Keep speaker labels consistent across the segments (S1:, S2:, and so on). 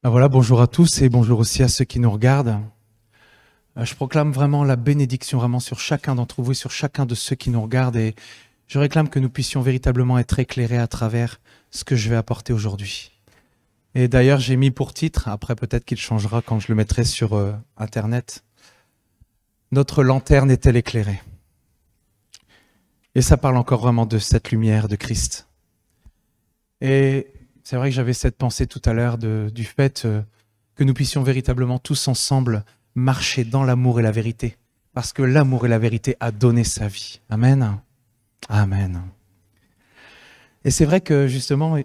S1: Ben voilà, bonjour à tous et bonjour aussi à ceux qui nous regardent. Je proclame vraiment la bénédiction vraiment sur chacun d'entre vous et sur chacun de ceux qui nous regardent et je réclame que nous puissions véritablement être éclairés à travers ce que je vais apporter aujourd'hui. Et d'ailleurs, j'ai mis pour titre, après peut-être qu'il changera quand je le mettrai sur Internet, « Notre lanterne est-elle éclairée ?» Et ça parle encore vraiment de cette lumière de Christ. Et c'est vrai que j'avais cette pensée tout à l'heure du fait que nous puissions véritablement tous ensemble marcher dans l'amour et la vérité. Parce que l'amour et la vérité a donné sa vie. Amen. Amen. Et c'est vrai que justement...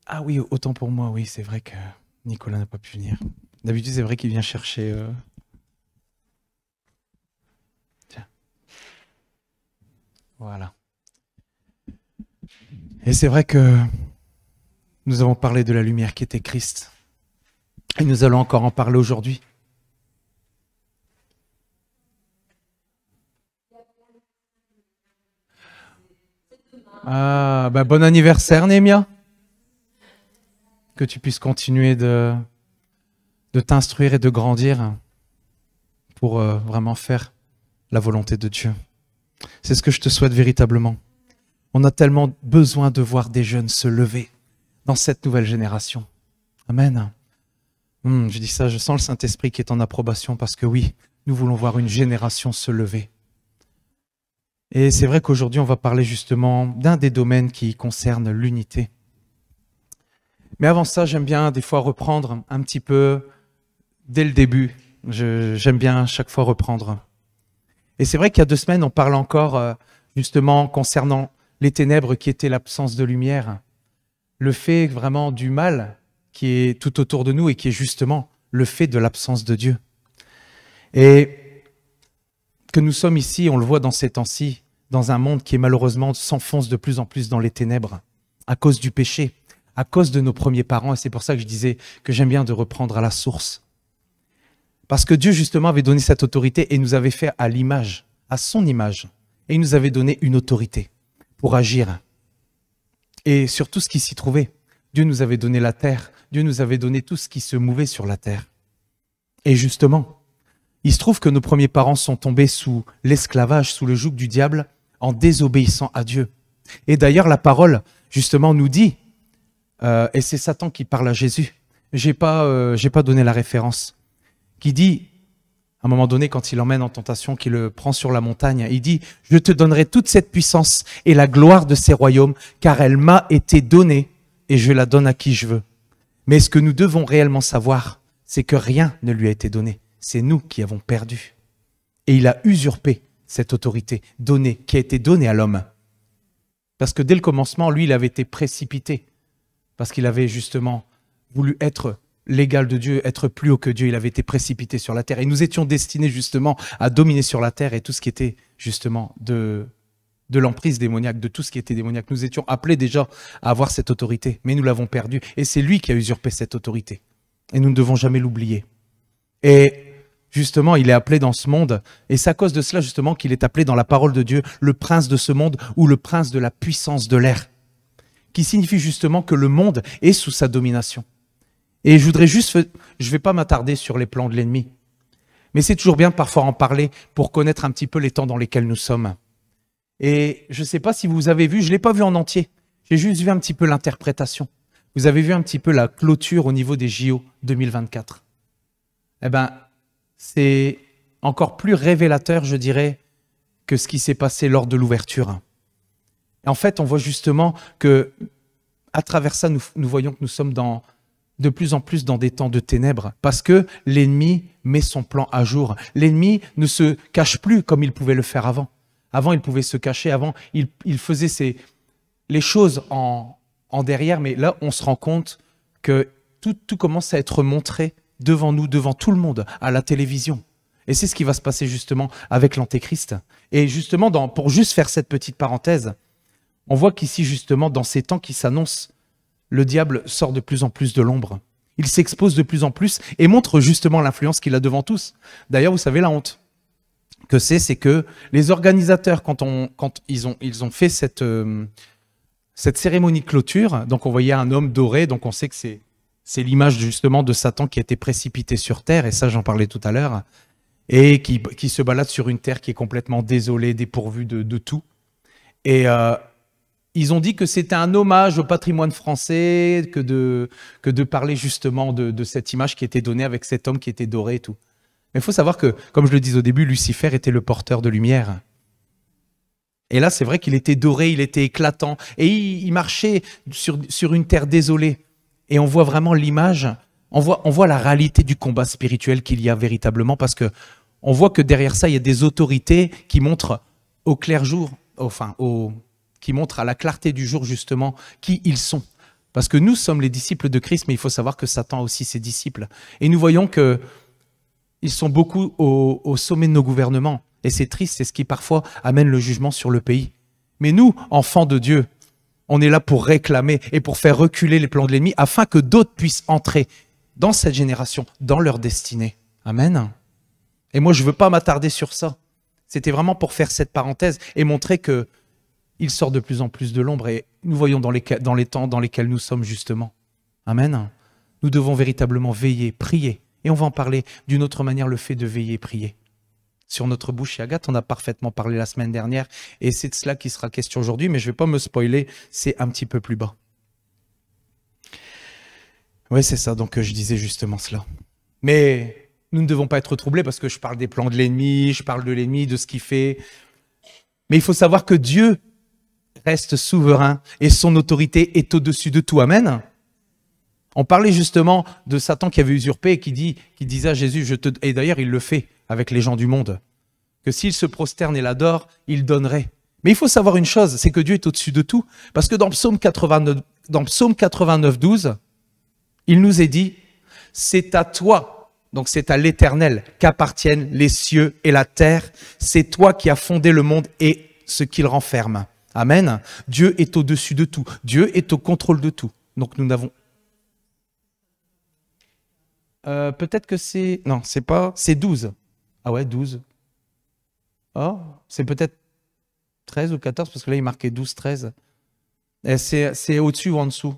S1: Ah oui, autant pour moi, oui, c'est vrai que Nicolas n'a pas pu venir. D'habitude, c'est vrai qu'il vient chercher... Tiens. Voilà. Et c'est vrai que nous avons parlé de la lumière qui était Christ. Et nous allons encore en parler aujourd'hui. Ah, ben bon anniversaire, Némia. Que tu puisses continuer de t'instruire et de grandir pour vraiment faire la volonté de Dieu. C'est ce que je te souhaite véritablement. On a tellement besoin de voir des jeunes se lever dans cette nouvelle génération. Amen. Je dis ça, je sens le Saint-Esprit qui est en approbation parce que oui, nous voulons voir une génération se lever. Et c'est vrai qu'aujourd'hui, on va parler justement d'un des domaines qui concerne l'unité. Mais avant ça, j'aime bien des fois reprendre un petit peu dès le début. J'aime bien chaque fois reprendre. Et c'est vrai qu'il y a 2 semaines, on parle encore justement concernant les ténèbres qui étaient l'absence de lumière. Le fait vraiment du mal qui est tout autour de nous et qui est justement le fait de l'absence de Dieu. Et que nous sommes ici, on le voit dans ces temps-ci, dans un monde qui malheureusement s'enfonce de plus en plus dans les ténèbres à cause du péché, à cause de nos premiers parents. Et c'est pour ça que je disais que j'aime bien de reprendre à la source. Parce que Dieu justement avait donné cette autorité et nous avait fait à l'image, à son image. Et il nous avait donné une autorité pour agir. Et sur tout ce qui s'y trouvait. Dieu nous avait donné la terre. Dieu nous avait donné tout ce qui se mouvait sur la terre. Et justement, il se trouve que nos premiers parents sont tombés sous l'esclavage, sous le joug du diable, en désobéissant à Dieu. Et d'ailleurs, la parole, justement, nous dit, et c'est Satan qui parle à Jésus, j'ai pas donné la référence, qui dit, à un moment donné, quand il l'emmène en tentation, qu'il le prend sur la montagne, il dit « Je te donnerai toute cette puissance et la gloire de ces royaumes, car elle m'a été donnée et je la donne à qui je veux. » Mais ce que nous devons réellement savoir, c'est que rien ne lui a été donné. C'est nous qui avons perdu. Et il a usurpé cette autorité donnée, qui a été donnée à l'homme. Parce que dès le commencement, lui, il avait été précipité. Parce qu'il avait justement voulu être l'égal de Dieu, être plus haut que Dieu, il avait été précipité sur la terre. Et nous étions destinés justement à dominer sur la terre et tout ce qui était justement de l'emprise démoniaque, de tout ce qui était démoniaque. Nous étions appelés déjà à avoir cette autorité, mais nous l'avons perdue. Et c'est lui qui a usurpé cette autorité. Et nous ne devons jamais l'oublier. Et justement, il est appelé dans ce monde, et c'est à cause de cela justement qu'il est appelé dans la parole de Dieu le prince de ce monde ou le prince de la puissance de l'air, qui signifie justement que le monde est sous sa domination. Et je ne vais pas m'attarder sur les plans de l'ennemi, mais c'est toujours bien de parfois en parler pour connaître un petit peu les temps dans lesquels nous sommes. Et je ne sais pas si vous avez vu, je ne l'ai pas vu en entier, j'ai juste vu un petit peu l'interprétation. Vous avez vu un petit peu la clôture au niveau des JO 2024. Eh bien, c'est encore plus révélateur, je dirais, que ce qui s'est passé lors de l'ouverture. En fait, on voit justement que, à travers ça, nous voyons que nous sommes de plus en plus dans des temps de ténèbres, parce que l'ennemi met son plan à jour. L'ennemi ne se cache plus comme il pouvait le faire avant. Avant, il pouvait se cacher, avant, il faisait les choses en derrière, mais là, on se rend compte que tout commence à être montré devant nous, devant tout le monde, à la télévision. Et c'est ce qui va se passer justement avec l'Antéchrist. Et justement, pour juste faire cette petite parenthèse, on voit qu'ici, justement, dans ces temps qui s'annoncent, le diable sort de plus en plus de l'ombre. Il s'expose de plus en plus et montre justement l'influence qu'il a devant tous. D'ailleurs, vous savez la honte que c'est que les organisateurs, quand ils ont fait cette cérémonie de clôture, donc on voyait un homme doré, donc on sait que c'est C'est l'image justement de Satan qui a été précipité sur terre, et ça j'en parlais tout à l'heure, et qui se balade sur une terre qui est complètement désolée, dépourvue de tout. Et ils ont dit que c'était un hommage au patrimoine français que de parler justement de cette image qui était donnée avec cet homme qui était doré et tout. Mais il faut savoir que, comme je le disais au début, Lucifer était le porteur de lumière. Et là, c'est vrai qu'il était doré, il était éclatant, et il marchait sur une terre désolée. Et on voit vraiment l'image, on voit la réalité du combat spirituel qu'il y a véritablement, parce que on voit que derrière ça, il y a des autorités qui montrent au clair jour, qui montrent à la clarté du jour justement qui ils sont. Parce que nous sommes les disciples de Christ, mais il faut savoir que Satan a aussi ses disciples. Et nous voyons que ils sont beaucoup au sommet de nos gouvernements. Et c'est triste, c'est ce qui parfois amène le jugement sur le pays. Mais nous, enfants de Dieu, on est là pour réclamer et pour faire reculer les plans de l'ennemi afin que d'autres puissent entrer dans cette génération, dans leur destinée. Amen. Et moi, je ne veux pas m'attarder sur ça. C'était vraiment pour faire cette parenthèse et montrer qu'il sort de plus en plus de l'ombre. Et nous voyons dans les temps dans lesquels nous sommes justement. Amen. Nous devons véritablement veiller, prier. Et on va en parler d'une autre manière, le fait de veiller et prier. Sur notre bouche et Agathe, on a parfaitement parlé la semaine dernière, et c'est de cela qui sera question aujourd'hui, mais je ne vais pas me spoiler, c'est un petit peu plus bas. Oui, c'est ça, donc je disais justement cela. Mais nous ne devons pas être troublés parce que je parle des plans de l'ennemi, je parle de l'ennemi, de ce qu'il fait. Mais il faut savoir que Dieu reste souverain et son autorité est au-dessus de tout. Amen. On parlait justement de Satan qui avait usurpé et qui disait à Jésus, et d'ailleurs il le fait avec les gens du monde, que s'il se prosterne et l'adore, il donnerait. Mais il faut savoir une chose, c'est que Dieu est au-dessus de tout. Parce que dans Psaume 89, 12, il nous est dit, c'est à toi, donc c'est à l'Éternel, qu'appartiennent les cieux et la terre. C'est toi qui as fondé le monde et ce qu'il renferme. Amen. Dieu est au-dessus de tout. Dieu est au contrôle de tout. Donc nous n'avons... peut-être que c'est... Non, c'est pas... C'est 12. Ah ouais, 12. Oh, c'est peut-être 13 ou 14, parce que là, il marquait 12, 13. Et c'est au-dessus ou en dessous?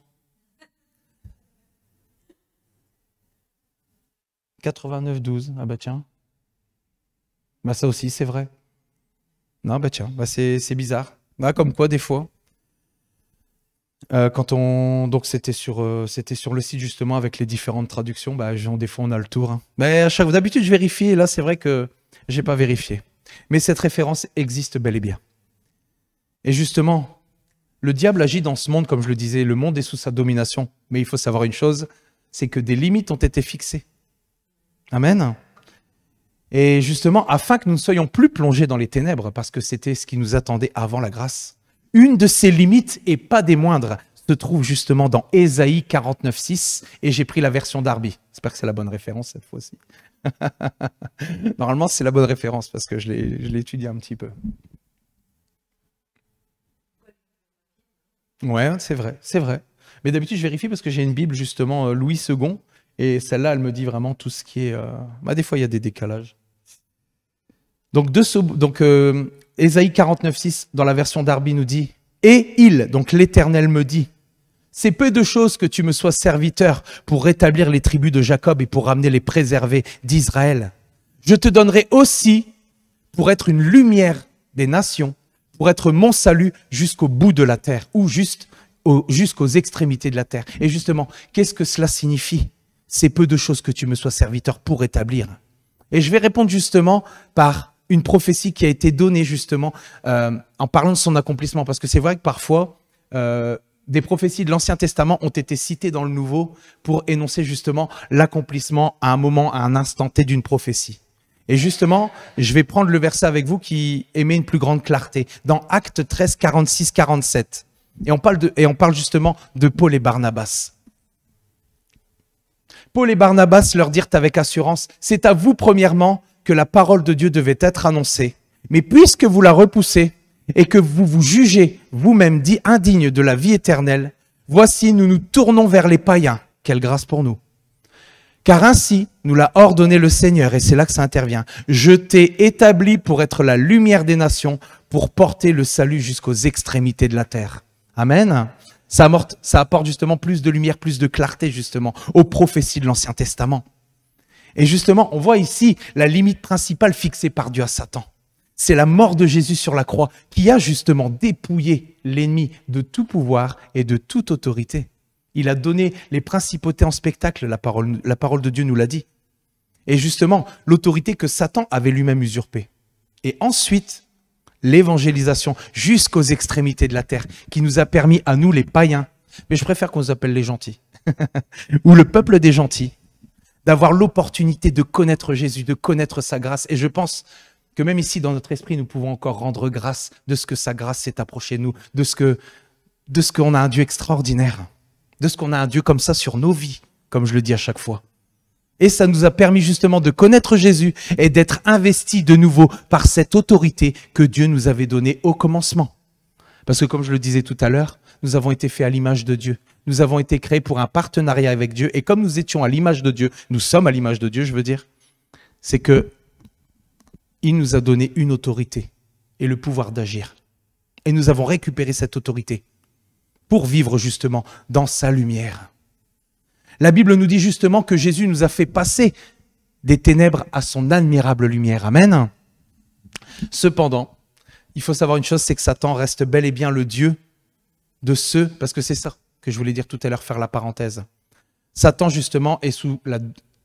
S1: 89, 12. Ah bah tiens. Bah ça aussi, c'est vrai. Non, bah tiens, bah c'est bizarre. Bah, comme quoi, des fois. Donc c'était sur le site justement avec les différentes traductions. Bah, des fois on a le tour. Hein. Mais d'habitude je vérifie et là c'est vrai que j'ai pas vérifié. Mais cette référence existe bel et bien. Et justement, le diable agit dans ce monde, comme je le disais, le monde est sous sa domination. Mais il faut savoir une chose, c'est que des limites ont été fixées. Amen. Et justement, afin que nous ne soyons plus plongés dans les ténèbres, parce que c'était ce qui nous attendait avant la grâce. Une de ces limites, et pas des moindres, se trouve justement dans Ésaïe 49, 6, et j'ai pris la version Darby. J'espère que c'est la bonne référence cette fois-ci. Normalement, c'est la bonne référence, parce que je l'ai étudié un petit peu. Ouais, c'est vrai, c'est vrai. Mais d'habitude, je vérifie parce que j'ai une Bible, justement, Louis II, et celle-là, elle me dit vraiment tout ce qui est... des fois, il y a des décalages. Donc, Ésaïe 49, 6, dans la version Darby, nous dit « Et il, donc l'Éternel me dit, c'est peu de choses que tu me sois serviteur pour rétablir les tribus de Jacob et pour ramener les préservés d'Israël. Je te donnerai aussi pour être une lumière des nations, pour être mon salut jusqu'au bout de la terre ou jusqu'aux extrémités de la terre. » Et justement, qu'est-ce que cela signifie? C'est peu de choses que tu me sois serviteur pour rétablir. Et je vais répondre justement par une prophétie qui a été donnée justement en parlant de son accomplissement. Parce que c'est vrai que parfois, des prophéties de l'Ancien Testament ont été citées dans le Nouveau pour énoncer justement l'accomplissement à un moment, à un instant T d'une prophétie. Et justement, je vais prendre le verset avec vous qui émet une plus grande clarté. Dans Actes 13, 46, 47. Et on parle justement de Paul et Barnabas. Paul et Barnabas leur dirent avec assurance, c'est à vous premièrement que la parole de Dieu devait être annoncée. Mais puisque vous la repoussez et que vous vous jugez vous-même dit indigne de la vie éternelle, voici nous nous tournons vers les païens. Quelle grâce pour nous. Car ainsi nous l'a ordonné le Seigneur, et c'est là que ça intervient. Je t'ai établi pour être la lumière des nations, pour porter le salut jusqu'aux extrémités de la terre. Amen. Ça apporte justement plus de lumière, plus de clarté justement aux prophéties de l'Ancien Testament. Et justement, on voit ici la limite principale fixée par Dieu à Satan. C'est la mort de Jésus sur la croix qui a justement dépouillé l'ennemi de tout pouvoir et de toute autorité. Il a donné les principautés en spectacle, la parole de Dieu nous l'a dit. Et justement, l'autorité que Satan avait lui-même usurpée. Et ensuite, l'évangélisation jusqu'aux extrémités de la terre, qui nous a permis à nous, les païens, mais je préfère qu'on nous appelle les gentils, ou le peuple des gentils, d'avoir l'opportunité de connaître Jésus, de connaître sa grâce. Et je pense que même ici, dans notre esprit, nous pouvons encore rendre grâce de ce que sa grâce s'est approchée de nous, de ce qu'on a un Dieu extraordinaire, de ce qu'on a un Dieu comme ça sur nos vies, comme je le dis à chaque fois. Et ça nous a permis justement de connaître Jésus et d'être investis de nouveau par cette autorité que Dieu nous avait donnée au commencement. Parce que comme je le disais tout à l'heure, nous avons été faits à l'image de Dieu. Nous avons été créés pour un partenariat avec Dieu. Et comme nous étions à l'image de Dieu, nous sommes à l'image de Dieu, je veux dire, c'est que il nous a donné une autorité et le pouvoir d'agir. Et nous avons récupéré cette autorité pour vivre justement dans sa lumière. La Bible nous dit justement que Jésus nous a fait passer des ténèbres à son admirable lumière. Amen. Cependant, il faut savoir une chose, c'est que Satan reste bel et bien le Dieu de ceux, parce que c'est ça que je voulais dire tout à l'heure, faire la parenthèse. Satan justement est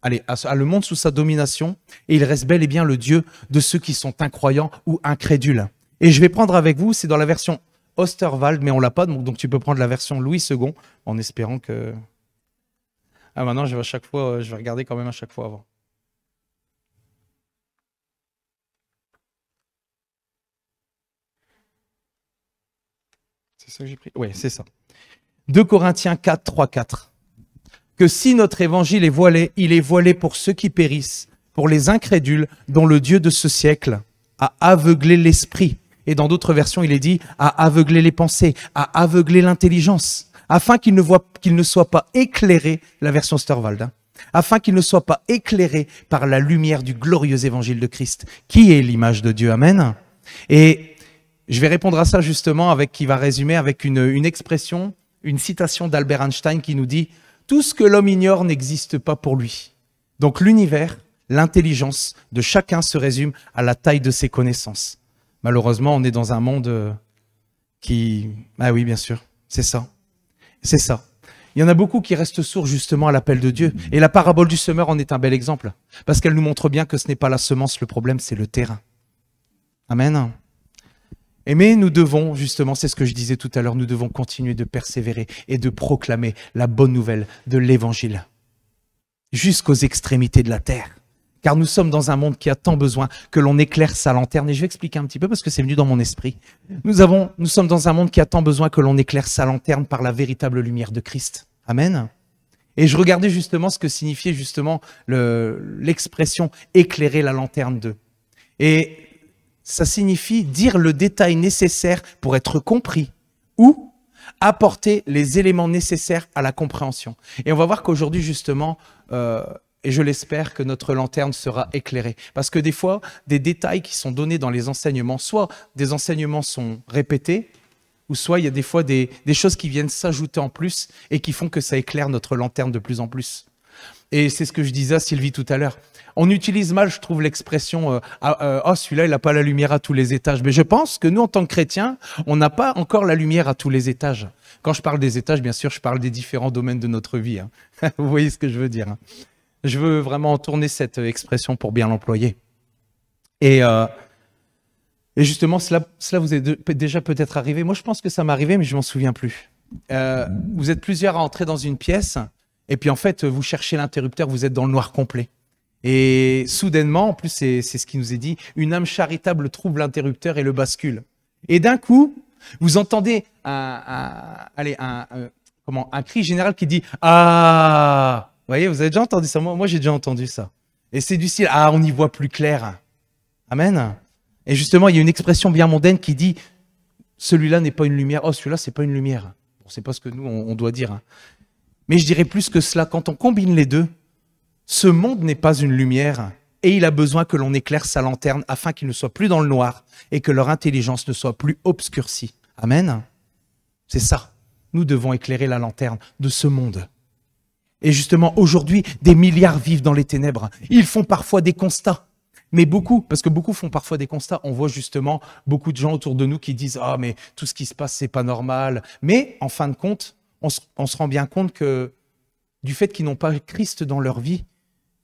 S1: a le monde sous sa domination et il reste bel et bien le Dieu de ceux qui sont incroyants ou incrédules. Et je vais prendre avec vous, c'est dans la version Osterwald, mais on l'a pas, donc tu peux prendre la version Louis II, en espérant que... Ah maintenant, je vais regarder quand même à chaque fois avant. C'est ça que j'ai pris? Oui, c'est ça. 2 Corinthiens 4, 3, 4. Que si notre évangile est voilé, il est voilé pour ceux qui périssent, pour les incrédules, dont le Dieu de ce siècle a aveuglé l'esprit. Et dans d'autres versions, il est dit a aveuglé les pensées, a aveuglé l'intelligence, afin qu'il ne soit pas éclairé, la version Osterwald, afin qu'il ne soit pas éclairé par la lumière du glorieux évangile de Christ, qui est l'image de Dieu. Amen. Et je vais répondre à ça justement qui va résumer avec une expression, une citation d'Albert Einstein qui nous dit « Tout ce que l'homme ignore n'existe pas pour lui ». Donc l'univers, l'intelligence de chacun se résume à la taille de ses connaissances. Malheureusement, on est dans un monde qui... Ah oui, bien sûr, c'est ça. C'est ça. Il y en a beaucoup qui restent sourds justement à l'appel de Dieu. Et la parabole du semeur en est un bel exemple. Parce qu'elle nous montre bien que ce n'est pas la semence le problème, c'est le terrain. Amen. Mais nous devons, justement, c'est ce que je disais tout à l'heure, nous devons continuer de persévérer et de proclamer la bonne nouvelle de l'Évangile jusqu'aux extrémités de la terre. Car nous sommes dans un monde qui a tant besoin que l'on éclaire sa lanterne. Et je vais expliquer un petit peu parce que c'est venu dans mon esprit. Nous sommes dans un monde qui a tant besoin que l'on éclaire sa lanterne par la véritable lumière de Christ. Amen. Et je regardais justement ce que signifiait justement l'expression « éclairer la lanterne de ». Et ça signifie dire le détail nécessaire pour être compris ou apporter les éléments nécessaires à la compréhension. Et on va voir qu'aujourd'hui justement... et je l'espère que notre lanterne sera éclairée. Parce que des fois, des détails qui sont donnés dans les enseignements, soit des enseignements sont répétés, ou soit il y a des fois des choses qui viennent s'ajouter en plus et qui font que ça éclaire notre lanterne de plus en plus. Et c'est ce que je disais à Sylvie tout à l'heure. On utilise mal, je trouve, l'expression « Oh, celui-là, il n'a pas la lumière à tous les étages ». Mais je pense que nous, en tant que chrétiens, on n'a pas encore la lumière à tous les étages. Quand je parle des étages, bien sûr, je parle des différents domaines de notre vie. Hein. Vous voyez ce que je veux dire, hein. Je veux vraiment tourner cette expression pour bien l'employer. Et justement, cela vous est déjà peut-être arrivé. Moi, je pense que ça m'est arrivé, mais je ne m'en souviens plus. Vous êtes plusieurs à entrer dans une pièce, et puis en fait, vous cherchez l'interrupteur, vous êtes dans le noir complet. Et soudainement, en plus, c'est ce qui nous est dit, une âme charitable trouve l'interrupteur et le bascule. Et d'un coup, vous entendez un cri général qui dit « Ah !» Vous voyez, vous avez déjà entendu ça? Moi j'ai déjà entendu ça. Et c'est du style, ah, on y voit plus clair. Amen. Et justement, il y a une expression bien mondaine qui dit, celui-là n'est pas une lumière. Oh, celui-là, c'est pas une lumière. Bon, c'est pas ce que nous, on doit dire. Hein. Mais je dirais plus que cela. Quand on combine les deux, ce monde n'est pas une lumière et il a besoin que l'on éclaire sa lanterne afin qu'il ne soit plus dans le noir et que leur intelligence ne soit plus obscurcie. Amen. C'est ça. nous devons éclairer la lanterne de ce monde. Et justement, aujourd'hui, des milliards vivent dans les ténèbres. Ils font parfois des constats. Mais beaucoup, parce que beaucoup font parfois des constats, on voit justement beaucoup de gens autour de nous qui disent « Ah, mais tout ce qui se passe, c'est pas normal. » Mais en fin de compte, on se rend bien compte que du fait qu'ils n'ont pas Christ dans leur vie,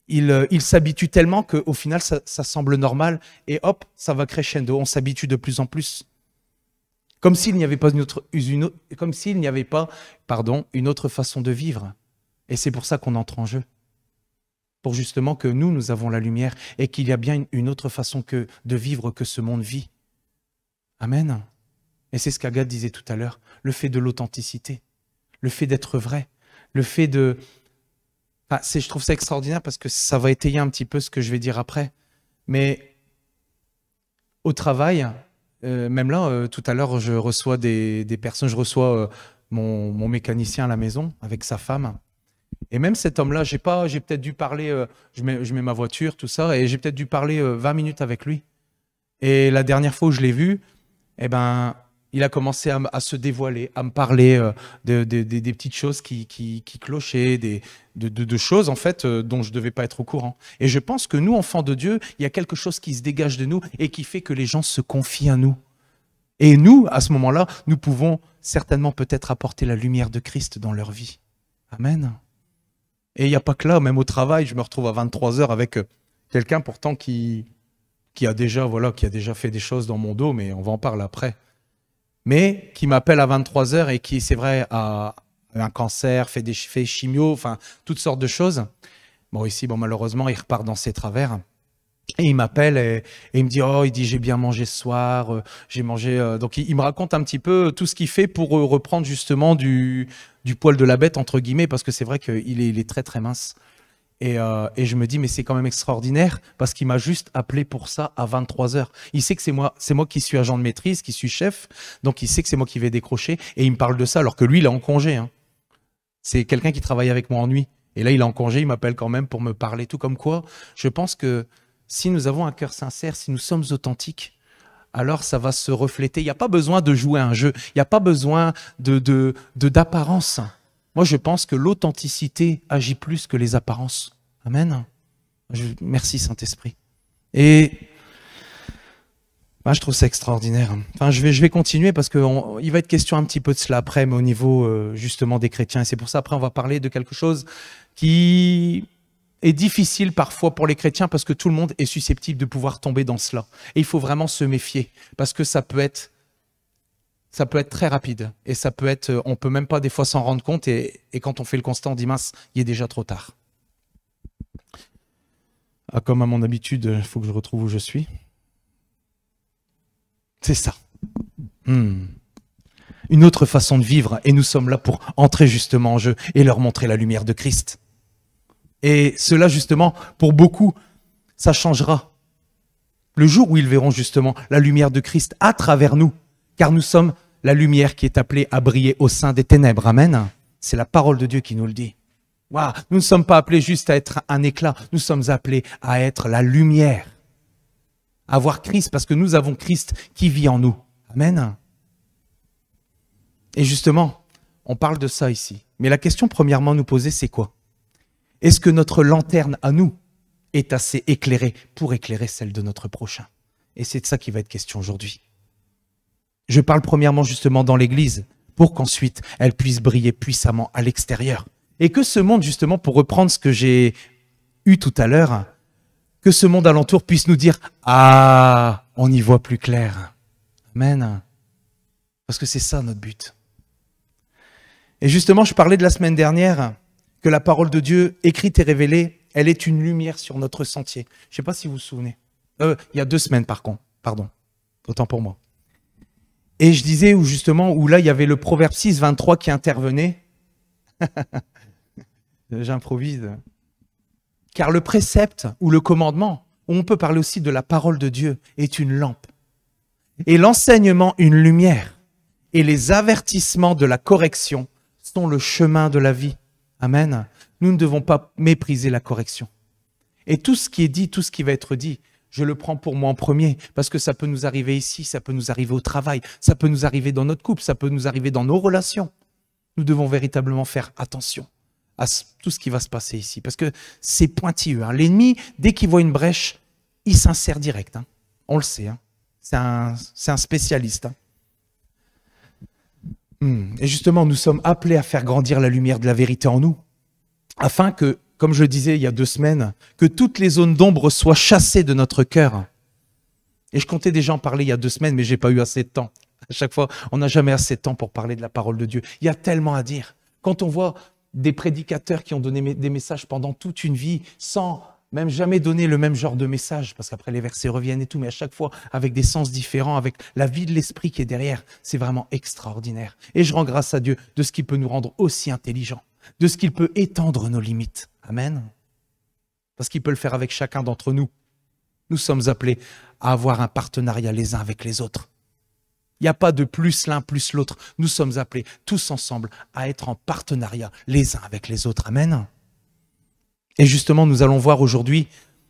S1: ils s'habituent tellement qu'au final, ça semble normal. Et hop, ça va crescendo, on s'habitue de plus en plus. Comme s'il n'y avait pas une autre façon de vivre. Et c'est pour ça qu'on entre en jeu. Pour justement que nous avons la lumière et qu'il y a bien une autre façon de vivre que ce monde vit. Amen. Et c'est ce qu'Agathe disait tout à l'heure, le fait de l'authenticité, le fait d'être vrai, le fait de... Enfin, je trouve ça extraordinaire parce que ça va étayer un petit peu ce que je vais dire après. Mais au travail, même là, tout à l'heure, je reçois des personnes, je reçois mon mécanicien à la maison avec sa femme. Et même cet homme-là, j'ai peut-être dû parler, je mets ma voiture, tout ça, et j'ai peut-être dû parler 20 minutes avec lui. Et la dernière fois où je l'ai vu, eh ben, il a commencé à se dévoiler, à me parler des petites choses qui clochaient, de choses en fait dont je ne devais pas être au courant. Et je pense que nous, enfants de Dieu, il y a quelque chose qui se dégage de nous et qui fait que les gens se confient à nous. Et nous, à ce moment-là, nous pouvons certainement peut-être apporter la lumière de Christ dans leur vie. Amen. Et il n'y a pas que là, même au travail, je me retrouve à 23h avec quelqu'un pourtant qui a déjà fait des choses dans mon dos, mais on va en parler après. Mais qui m'appelle à 23h et qui, c'est vrai, a un cancer, fait chimio, enfin, toutes sortes de choses. Bon, ici, malheureusement, il repart dans ses travers. Et il m'appelle et il me dit « Oh, il dit, j'ai bien mangé ce soir, j'ai mangé... » Donc, il me raconte un petit peu tout ce qu'il fait pour reprendre justement du poil de la bête, entre guillemets, parce que c'est vrai qu'il est très, très mince. Et je me dis, mais c'est quand même extraordinaire, parce qu'il m'a juste appelé pour ça à 23h. Il sait que c'est moi qui suis agent de maîtrise, qui suis chef, donc il sait que c'est moi qui vais décrocher, et il me parle de ça, alors que lui, il est en congé. Hein. C'est quelqu'un qui travaille avec moi en nuit. Et là, il est en congé, il m'appelle quand même pour me parler, tout comme quoi. Je pense que si nous avons un cœur sincère, si nous sommes authentiques, alors ça va se refléter. Il n'y a pas besoin de jouer à un jeu, il n'y a pas besoin d'apparence. Moi, je pense que l'authenticité agit plus que les apparences. Amen. Merci, Saint-Esprit. Et je trouve ça extraordinaire. Enfin, je vais continuer parce qu'il va être question un petit peu de cela après, mais au niveau justement des chrétiens. Et c'est pour ça, après, on va parler de quelque chose qui est difficile parfois pour les chrétiens parce que tout le monde est susceptible de pouvoir tomber dans cela. Et il faut vraiment se méfier parce que ça peut être très rapide et on peut même pas des fois s'en rendre compte et quand on fait le constat, on dit mince, il est déjà trop tard. Ah, comme à mon habitude, il faut que je retrouve où je suis. C'est ça. Une autre façon de vivre et nous sommes là pour entrer justement en jeu et leur montrer la lumière de Christ. Et cela justement, pour beaucoup, ça changera. Le jour où ils verront justement la lumière de Christ à travers nous, car nous sommes la lumière qui est appelée à briller au sein des ténèbres. Amen. C'est la parole de Dieu qui nous le dit. Wow. Nous ne sommes pas appelés juste à être un éclat, nous sommes appelés à être la lumière. À voir Christ, parce que nous avons Christ qui vit en nous. Amen. Et justement, on parle de ça ici. Mais la question premièrement à nous poser, c'est quoi? Est-ce que notre lanterne à nous est assez éclairée pour éclairer celle de notre prochain? Et c'est de ça qui va être question aujourd'hui. Je parle premièrement justement dans l'Église, pour qu'ensuite elle puisse briller puissamment à l'extérieur. Et que ce monde justement, pour reprendre ce que j'ai eu tout à l'heure, que ce monde alentour puisse nous dire « Ah, on y voit plus clair. » Amen. Parce que c'est ça notre but. Et justement, je parlais de la semaine dernière que la parole de Dieu, écrite et révélée, elle est une lumière sur notre sentier. Je ne sais pas si vous vous souvenez. Il y a 2 semaines par contre, pardon, autant pour moi. Et je disais où là, il y avait le Proverbe 6, 23 qui intervenait. J'improvise. Car le précepte ou le commandement, où on peut parler aussi de la parole de Dieu, est une lampe. Et l'enseignement, une lumière. Et les avertissements de la correction sont le chemin de la vie. Amen. Nous ne devons pas mépriser la correction. Et tout ce qui est dit, tout ce qui va être dit, je le prends pour moi en premier, parce que ça peut nous arriver ici, ça peut nous arriver au travail, ça peut nous arriver dans notre couple, ça peut nous arriver dans nos relations. Nous devons véritablement faire attention à tout ce qui va se passer ici. Parce que c'est pointilleux. Hein. L'ennemi, dès qu'il voit une brèche, il s'insère direct. Hein. On le sait. Hein. C'est un spécialiste. Hein. Et justement, nous sommes appelés à faire grandir la lumière de la vérité en nous, afin que, comme je le disais il y a 2 semaines, que toutes les zones d'ombre soient chassées de notre cœur. Et je comptais déjà en parler il y a 2 semaines, mais j'ai pas eu assez de temps. À chaque fois, on n'a jamais assez de temps pour parler de la parole de Dieu. Il y a tellement à dire. Quand on voit des prédicateurs qui ont donné des messages pendant toute une vie, sans même jamais donner le même genre de message, parce qu'après les versets reviennent et tout, mais à chaque fois avec des sens différents, avec la vie de l'esprit qui est derrière, c'est vraiment extraordinaire. Et je rends grâce à Dieu de ce qu'il peut nous rendre aussi intelligents, de ce qu'il peut étendre nos limites. Amen. Parce qu'il peut le faire avec chacun d'entre nous. Nous sommes appelés à avoir un partenariat les uns avec les autres. Il n'y a pas de plus l'un plus l'autre. Nous sommes appelés tous ensemble à être en partenariat les uns avec les autres. Amen. Et justement, nous allons voir aujourd'hui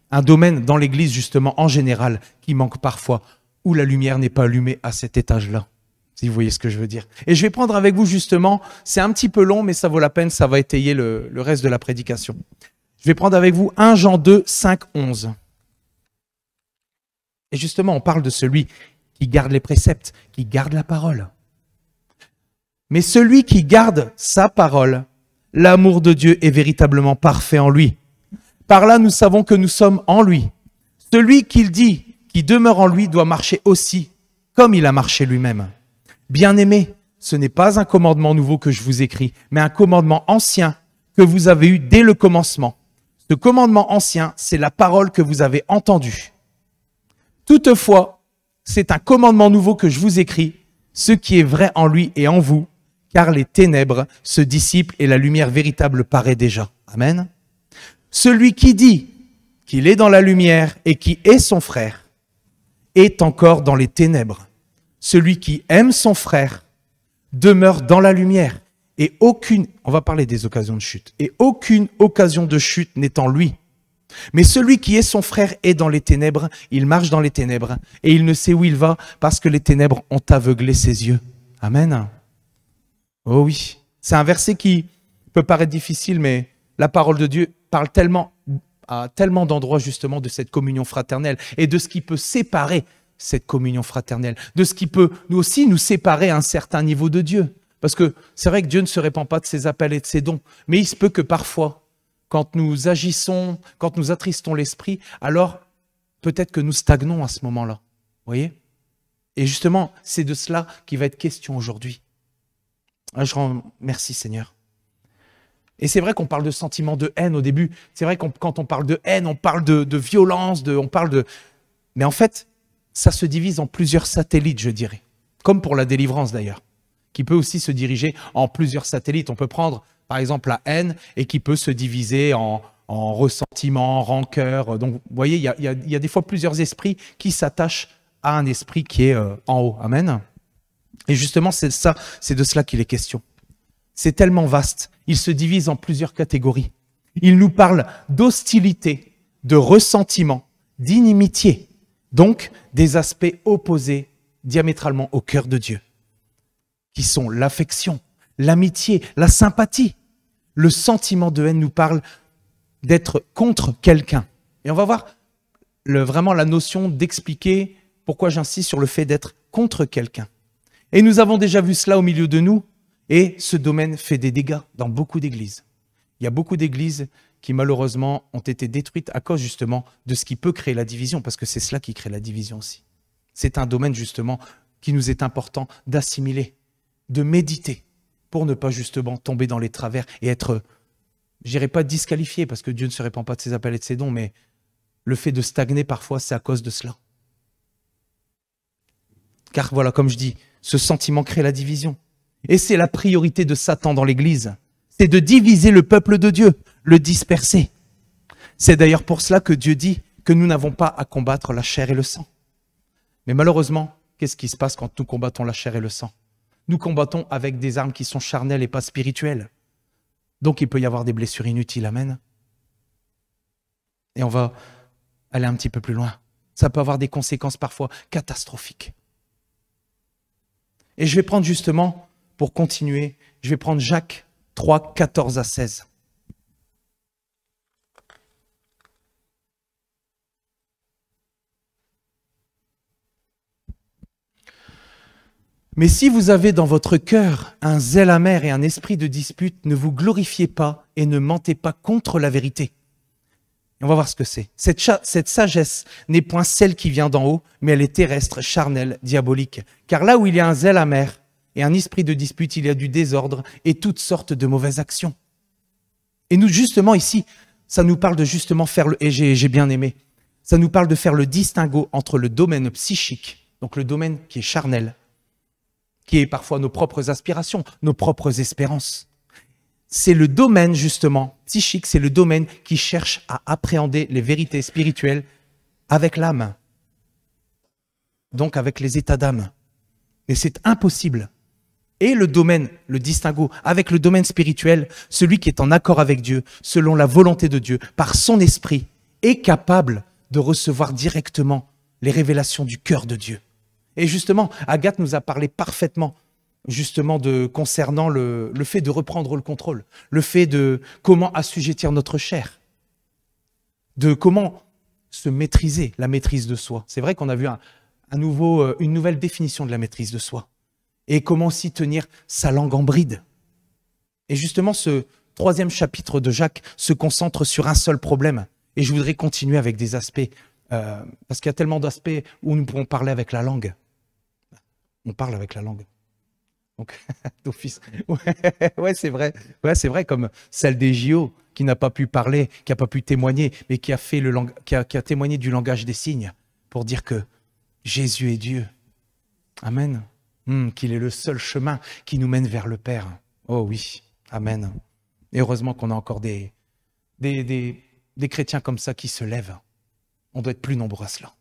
S1: un domaine dans l'Église, justement, en général, qui manque parfois, où la lumière n'est pas allumée à cet étage-là. Si vous voyez ce que je veux dire. Et je vais prendre avec vous, justement, c'est un petit peu long, mais ça vaut la peine, ça va étayer le reste de la prédication. Je vais prendre avec vous 1 Jean 2, 5, 11. Et justement, on parle de celui qui garde les préceptes, qui garde la parole. Mais celui qui garde sa parole, l'amour de Dieu est véritablement parfait en lui. Par là, nous savons que nous sommes en lui. Celui qu'il dit, qui demeure en lui, doit marcher aussi comme il a marché lui-même. Bien-aimés, ce n'est pas un commandement nouveau que je vous écris, mais un commandement ancien que vous avez eu dès le commencement. Ce commandement ancien, c'est la parole que vous avez entendue. Toutefois, c'est un commandement nouveau que je vous écris, ce qui est vrai en lui et en vous, car les ténèbres se dissipent et la lumière véritable paraît déjà. Amen. Celui qui dit qu'il est dans la lumière et qui est son frère est encore dans les ténèbres. Celui qui aime son frère demeure dans la lumière et on va parler des occasions de chute, et aucune occasion de chute n'est en lui. Mais celui qui est son frère est dans les ténèbres, il marche dans les ténèbres et il ne sait où il va parce que les ténèbres ont aveuglé ses yeux. Amen. Oh oui, c'est un verset qui peut paraître difficile, mais la parole de Dieu parle à tellement d'endroits justement de cette communion fraternelle et de ce qui peut séparer cette communion fraternelle, de ce qui peut nous aussi nous séparer à un certain niveau de Dieu. Parce que c'est vrai que Dieu ne se répand pas de ses appels et de ses dons, mais il se peut que parfois, quand nous agissons, quand nous attristons l'esprit, alors peut-être que nous stagnons à ce moment-là. Vous voyez ? Et justement, c'est de cela qui va être question aujourd'hui. Je rends merci Seigneur. Et c'est vrai qu'on parle de sentiment de haine au début. C'est vrai que quand on parle de haine, on parle de violence, Mais en fait, ça se divise en plusieurs satellites, je dirais. Comme pour la délivrance d'ailleurs, qui peut aussi se diriger en plusieurs satellites. On peut prendre par exemple la haine et qui peut se diviser en ressentiment, rancœur. Donc vous voyez, il y a des fois plusieurs esprits qui s'attachent à un esprit qui est en haut. Amen. Et justement, c'est de cela qu'il est question. C'est tellement vaste. Il se divise en plusieurs catégories. Il nous parle d'hostilité, de ressentiment, d'inimitié. Donc, des aspects opposés diamétralement au cœur de Dieu, qui sont l'affection, l'amitié, la sympathie. Le sentiment de haine nous parle d'être contre quelqu'un. Et on va voir vraiment la notion d'expliquer pourquoi j'insiste sur le fait d'être contre quelqu'un. Et nous avons déjà vu cela au milieu de nous, et ce domaine fait des dégâts dans beaucoup d'églises. Il y a beaucoup d'églises qui malheureusement ont été détruites à cause justement de ce qui peut créer la division, parce que c'est cela qui crée la division aussi. C'est un domaine justement qui nous est important d'assimiler, de méditer, pour ne pas justement tomber dans les travers et être, je dirais pas disqualifié, parce que Dieu ne se répand pas de ses appels et de ses dons, mais le fait de stagner parfois, c'est à cause de cela. Car voilà, comme je dis, ce sentiment crée la division. Et c'est la priorité de Satan dans l'Église. C'est de diviser le peuple de Dieu, le disperser. C'est d'ailleurs pour cela que Dieu dit que nous n'avons pas à combattre la chair et le sang. Mais malheureusement, qu'est-ce qui se passe quand nous combattons la chair et le sang ? Nous combattons avec des armes qui sont charnelles et pas spirituelles. Donc il peut y avoir des blessures inutiles, amen. Et on va aller un petit peu plus loin. Ça peut avoir des conséquences parfois catastrophiques. Et je vais prendre justement pour continuer, je vais prendre Jacques 3, 14 à 16. Mais si vous avez dans votre cœur un zèle amer et un esprit de dispute, ne vous glorifiez pas et ne mentez pas contre la vérité. Et on va voir ce que c'est. Cette sagesse n'est point celle qui vient d'en haut, mais elle est terrestre, charnelle, diabolique. Car là où il y a un zèle amer et un esprit de dispute, il y a du désordre et toutes sortes de mauvaises actions. Et nous, justement, ici, ça nous parle de justement faire et j'ai bien aimé, ça nous parle de faire le distinguo entre le domaine psychique, donc le domaine qui est charnel, qui est parfois nos propres aspirations, nos propres espérances. C'est le domaine, justement, psychique, c'est le domaine qui cherche à appréhender les vérités spirituelles avec l'âme, donc avec les états d'âme. Mais c'est impossible. Et le domaine, le distinguo, avec le domaine spirituel, celui qui est en accord avec Dieu, selon la volonté de Dieu, par son esprit, est capable de recevoir directement les révélations du cœur de Dieu. Et justement, Agathe nous a parlé parfaitement justement concernant le fait de reprendre le contrôle, le fait de comment assujettir notre chair, de comment se maîtriser, la maîtrise de soi. C'est vrai qu'on a vu une nouvelle définition de la maîtrise de soi et comment aussi tenir sa langue en bride. Et justement, ce 3e chapitre de Jacques se concentre sur un seul problème. Et je voudrais continuer avec des aspects, parce qu'il y a tellement d'aspects où nous pourrons parler avec la langue. On parle avec la langue. Donc, d'office. Ouais, c'est vrai. Ouais, c'est vrai, comme celle des JO, qui n'a pas pu parler, qui n'a pas pu témoigner, mais qui a témoigné du langage des signes pour dire que Jésus est Dieu. Amen. Qu'il est le seul chemin qui nous mène vers le Père. Oh oui, amen. Et heureusement qu'on a encore des chrétiens comme ça qui se lèvent. On doit être plus nombreux à cela.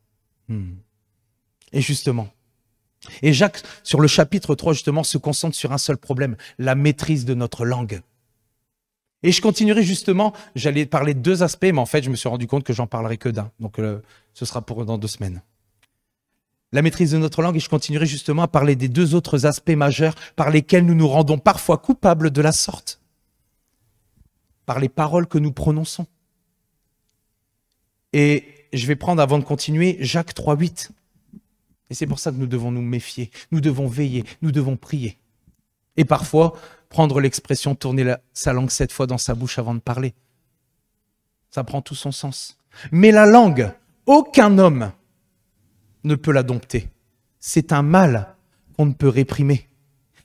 S1: Et justement, et Jacques, sur le chapitre 3, justement, se concentre sur un seul problème, la maîtrise de notre langue. Et je continuerai justement, j'allais parler de 2 aspects, mais en fait, je me suis rendu compte que j'en parlerai que d'un. Donc, ce sera pour dans 2 semaines. La maîtrise de notre langue, et je continuerai justement à parler des 2 autres aspects majeurs par lesquels nous nous rendons parfois coupables de la sorte, par les paroles que nous prononçons. Et je vais prendre, avant de continuer, Jacques 3, 8. Et c'est pour ça que nous devons nous méfier, nous devons veiller, nous devons prier. Et parfois, prendre l'expression « tourner sa langue 7 fois dans sa bouche avant de parler ». Ça prend tout son sens. Mais la langue, aucun homme ne peut la dompter. C'est un mal qu'on ne peut réprimer.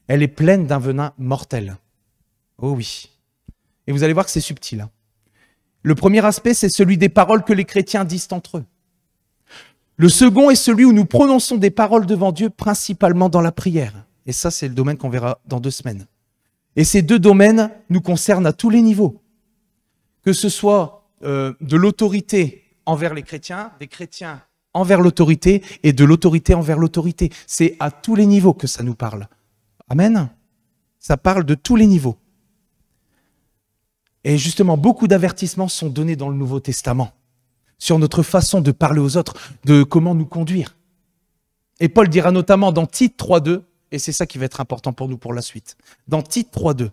S1: Elle est pleine d'un venin mortel. Oh oui. Et vous allez voir que c'est subtil. Hein. Le premier aspect, c'est celui des paroles que les chrétiens disent entre eux. Le second est celui où nous prononçons des paroles devant Dieu, principalement dans la prière. Et ça, c'est le domaine qu'on verra dans 2 semaines. Et ces 2 domaines nous concernent à tous les niveaux. Que ce soit de l'autorité envers les chrétiens, des chrétiens envers l'autorité et de l'autorité envers l'autorité. C'est à tous les niveaux que ça nous parle. Amen. Ça parle de tous les niveaux. Et justement, beaucoup d'avertissements sont donnés dans le Nouveau Testament sur notre façon de parler aux autres, de comment nous conduire. Et Paul dira notamment dans Tite 3.2, et c'est ça qui va être important pour nous pour la suite, dans Tite 3.2,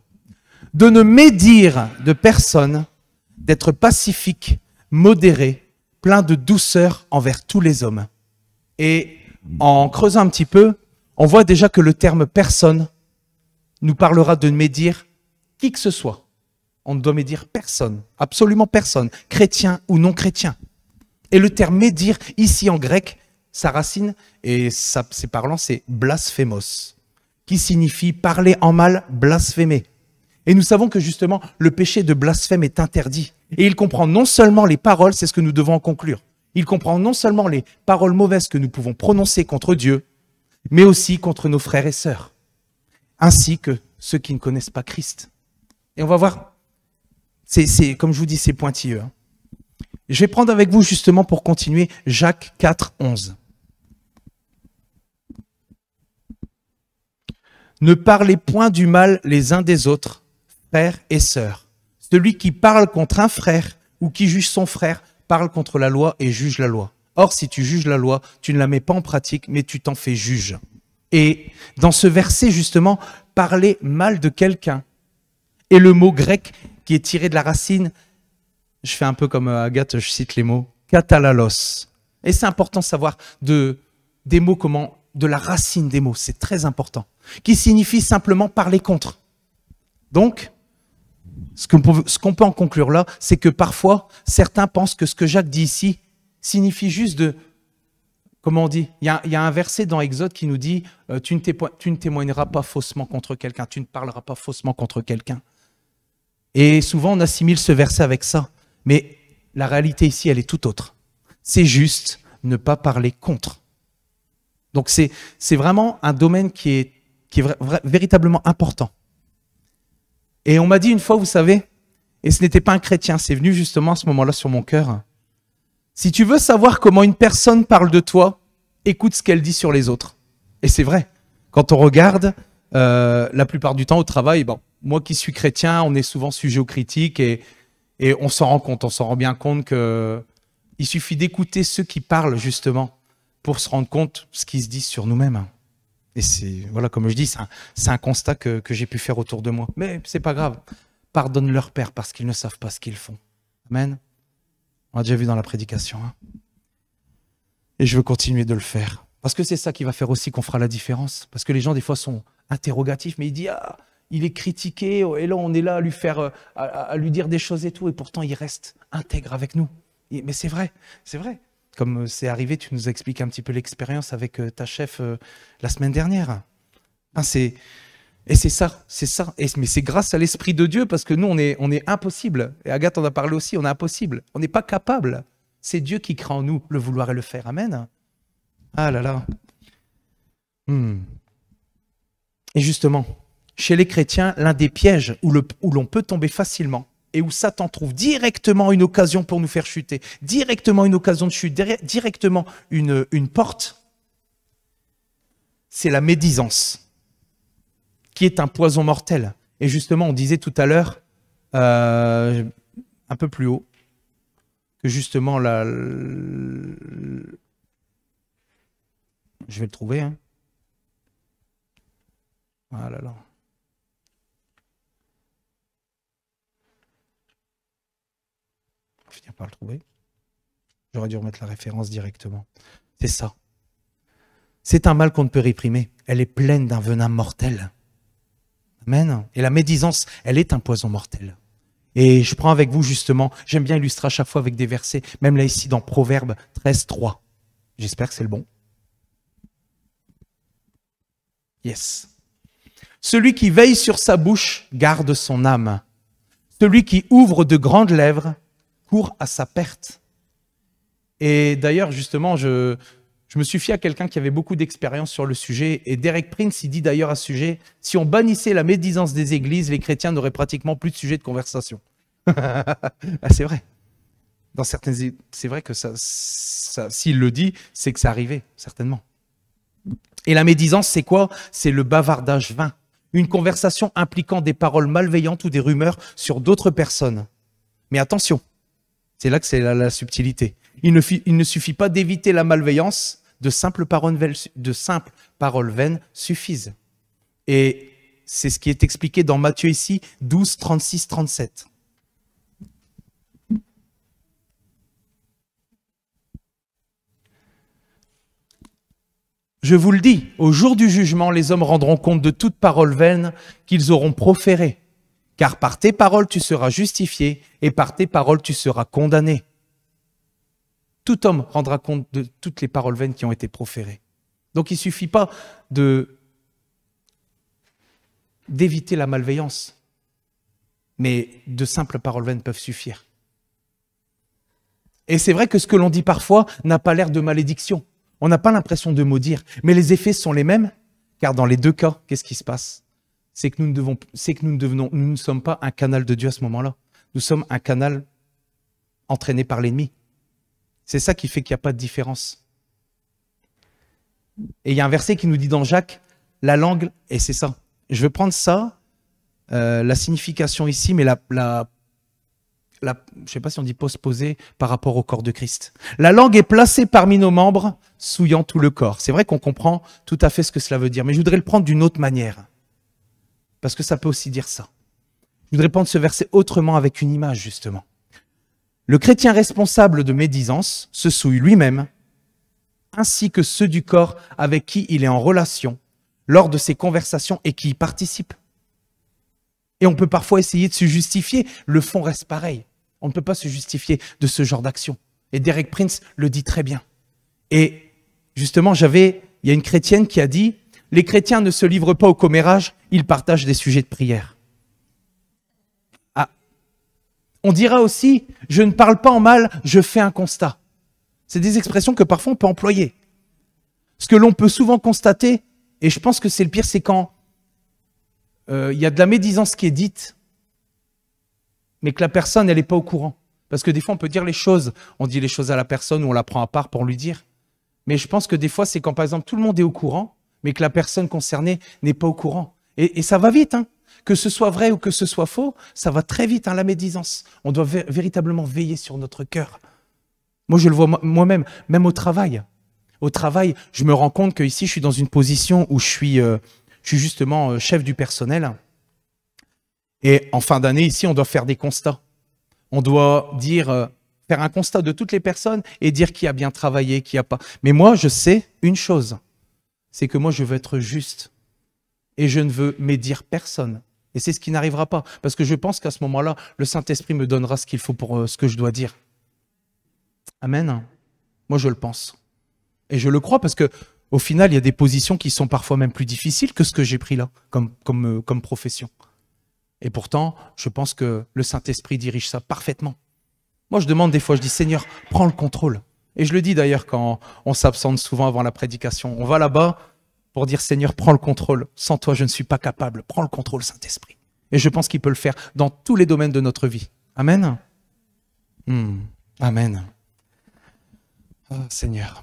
S1: de ne médire de personne, d'être pacifique, modéré, plein de douceur envers tous les hommes. Et en creusant un petit peu, on voit déjà que le terme personne nous parlera de médire qui que ce soit. On ne doit médire personne, absolument personne, chrétien ou non chrétien. Et le terme médire, ici en grec, sa racine, et c'est parlant, c'est blasphémos, qui signifie parler en mal, blasphémer. Et nous savons que justement, le péché de blasphème est interdit. Et il comprend non seulement les paroles, c'est ce que nous devons en conclure, il comprend non seulement les paroles mauvaises que nous pouvons prononcer contre Dieu, mais aussi contre nos frères et sœurs, ainsi que ceux qui ne connaissent pas Christ. Et on va voir, c'est comme je vous dis, c'est pointilleux. Hein. Je vais prendre avec vous justement pour continuer Jacques 4, 11. Ne parlez point du mal les uns des autres, frères et sœurs. Celui qui parle contre un frère ou qui juge son frère parle contre la loi et juge la loi. Or, si tu juges la loi, tu ne la mets pas en pratique, mais tu t'en fais juge. Et dans ce verset, justement, parler mal de quelqu'un. Et le mot grec qui est tiré de la racine, je fais un peu comme Agathe, je cite les mots, katalalos. Et c'est important de savoir des mots de la racine des mots, c'est très important, qui signifie simplement parler contre. Donc, ce qu'on peut en conclure là, c'est que parfois, certains pensent que ce que Jacques dit ici signifie juste comment on dit, il y a un verset dans Exode qui nous dit tu ne témoigneras pas faussement contre quelqu'un, tu ne parleras pas faussement contre quelqu'un. Et souvent, on assimile ce verset avec ça. Mais la réalité ici, elle est tout autre. C'est juste ne pas parler contre. Donc, c'est vraiment un domaine qui est véritablement important. Et on m'a dit une fois, vous savez, et ce n'était pas un chrétien, c'est venu justement à ce moment-là sur mon cœur. Si tu veux savoir comment une personne parle de toi, écoute ce qu'elle dit sur les autres. Et c'est vrai. Quand on regarde, la plupart du temps au travail, bon, moi qui suis chrétien, on est souvent sujet aux critiques et on s'en rend compte, on s'en rend bien compte qu'il suffit d'écouter ceux qui parlent justement pour se rendre compte de ce qu'ils se disent sur nous-mêmes. Et c'est, voilà, comme je dis, c'est un constat que j'ai pu faire autour de moi. Mais c'est pas grave. Pardonne leur Père parce qu'ils ne savent pas ce qu'ils font. Amen. On a déjà vu dans la prédication. Hein. Et je veux continuer de le faire. Parce que c'est ça qui va faire aussi qu'on fera la différence. Parce que les gens, des fois, sont interrogatifs, mais ils disent « Ah, il est critiqué, et là, on est là à lui faire, à lui dire des choses et tout, et pourtant, il reste intègre avec nous. » Mais c'est vrai, c'est vrai. Comme c'est arrivé, tu nous expliques un petit peu l'expérience avec ta chef la semaine dernière. Hein, et c'est ça. Mais c'est grâce à l'Esprit de Dieu, parce que nous, on est impossible. Et Agathe en a parlé aussi, on est impossible. On n'est pas capable. C'est Dieu qui crée en nous le vouloir et le faire. Amen. Ah là là. Et justement, chez les chrétiens, l'un des pièges où l'on peut tomber facilement, et où Satan trouve directement une occasion pour nous faire chuter, directement une occasion de chute, directement une porte, c'est la médisance, qui est un poison mortel. Et justement, on disait tout à l'heure, un peu plus haut, que justement, je vais le trouver. Hein. Ah là là. Je vais finir par le trouver. J'aurais dû remettre la référence directement. C'est ça. C'est un mal qu'on ne peut réprimer. Elle est pleine d'un venin mortel. Amen. Et la médisance, elle est un poison mortel. Et je prends avec vous justement, j'aime bien illustrer à chaque fois avec des versets, même là ici dans Proverbe 13, 3. J'espère que c'est le bon. Yes. Celui qui veille sur sa bouche garde son âme. Celui qui ouvre de grandes lèvres court à sa perte. Et d'ailleurs, justement, je me suis fié à quelqu'un qui avait beaucoup d'expérience sur le sujet. Et Derek Prince, il dit d'ailleurs à ce sujet, si on bannissait la médisance des églises, les chrétiens n'auraient pratiquement plus de sujet de conversation. Ah, c'est vrai. Dans certaines, c'est vrai que ça s'il le dit, c'est que c'est arrivé, certainement. Et la médisance, c'est quoi? C'est le bavardage vain. Une conversation impliquant des paroles malveillantes ou des rumeurs sur d'autres personnes. Mais attention, c'est là que c'est la subtilité. Il ne suffit pas d'éviter la malveillance, de simples paroles vaines suffisent. Et c'est ce qui est expliqué dans Matthieu ici, 12, 36, 37. Je vous le dis, au jour du jugement, les hommes rendront compte de toute parole vaine qu'ils auront proférée. Car par tes paroles, tu seras justifié et par tes paroles, tu seras condamné. Tout homme rendra compte de toutes les paroles vaines qui ont été proférées. Donc il ne suffit pas d'éviter la malveillance, mais de simples paroles vaines peuvent suffire. Et c'est vrai que ce que l'on dit parfois n'a pas l'air de malédiction. On n'a pas l'impression de maudire, mais les effets sont les mêmes, car dans les deux cas, qu'est-ce qui se passe? C'est que nous ne sommes pas un canal de Dieu à ce moment-là. Nous sommes un canal entraîné par l'ennemi. C'est ça qui fait qu'il n'y a pas de différence. Et il y a un verset qui nous dit dans Jacques, la langue, et c'est ça. Je vais prendre ça, la signification ici, mais je ne sais pas si on dit postposée par rapport au corps de Christ. La langue est placée parmi nos membres, souillant tout le corps. C'est vrai qu'on comprend tout à fait ce que cela veut dire, mais je voudrais le prendre d'une autre manière. parce que ça peut aussi dire ça. Je voudrais prendre ce verset autrement avec une image, justement. Le chrétien responsable de médisance se souille lui-même, ainsi que ceux du corps avec qui il est en relation lors de ses conversations et qui y participent. Et on peut parfois essayer de se justifier, le fond reste pareil. On ne peut pas se justifier de ce genre d'action. Et Derek Prince le dit très bien. Et justement, il y a une chrétienne qui a dit « Les chrétiens ne se livrent pas au commérage, ils partagent des sujets de prière. » Ah. On dira aussi « Je ne parle pas en mal, je fais un constat. » C'est des expressions que parfois on peut employer. Ce que l'on peut souvent constater, et je pense que c'est le pire, c'est quand il y a de la médisance qui est dite, mais que la personne, elle n'est pas au courant. Parce que des fois, on peut dire les choses, on dit les choses à la personne ou on la prend à part pour lui dire. Mais je pense que des fois, c'est quand, par exemple, tout le monde est au courant, mais que la personne concernée n'est pas au courant. Et ça va vite, hein. Que ce soit vrai ou que ce soit faux, ça va très vite, hein, la médisance. On doit véritablement veiller sur notre cœur. Moi, je le vois moi-même, même au travail. Au travail, je me rends compte que ici, je suis dans une position où je suis justement chef du personnel. Et en fin d'année, ici, on doit faire des constats. On doit faire un constat de toutes les personnes et dire qui a bien travaillé, qui a pas. Mais moi, je sais une chose, c'est que moi, je veux être juste. Et je ne veux médire personne. Et c'est ce qui n'arrivera pas. Parce que je pense qu'à ce moment-là, le Saint-Esprit me donnera ce qu'il faut pour ce que je dois dire. Amen. Moi, je le pense. Et je le crois parce que au final, il y a des positions qui sont parfois même plus difficiles que ce que j'ai pris là, comme profession. Et pourtant, je pense que le Saint-Esprit dirige ça parfaitement. Moi, je demande des fois, je dis, Seigneur, prends le contrôle. Et je le dis d'ailleurs quand on s'absente souvent avant la prédication. On va là-bas pour dire, Seigneur, prends le contrôle. Sans toi, je ne suis pas capable. Prends le contrôle, Saint-Esprit. Et je pense qu'il peut le faire dans tous les domaines de notre vie. Amen. Amen. Oh, Seigneur.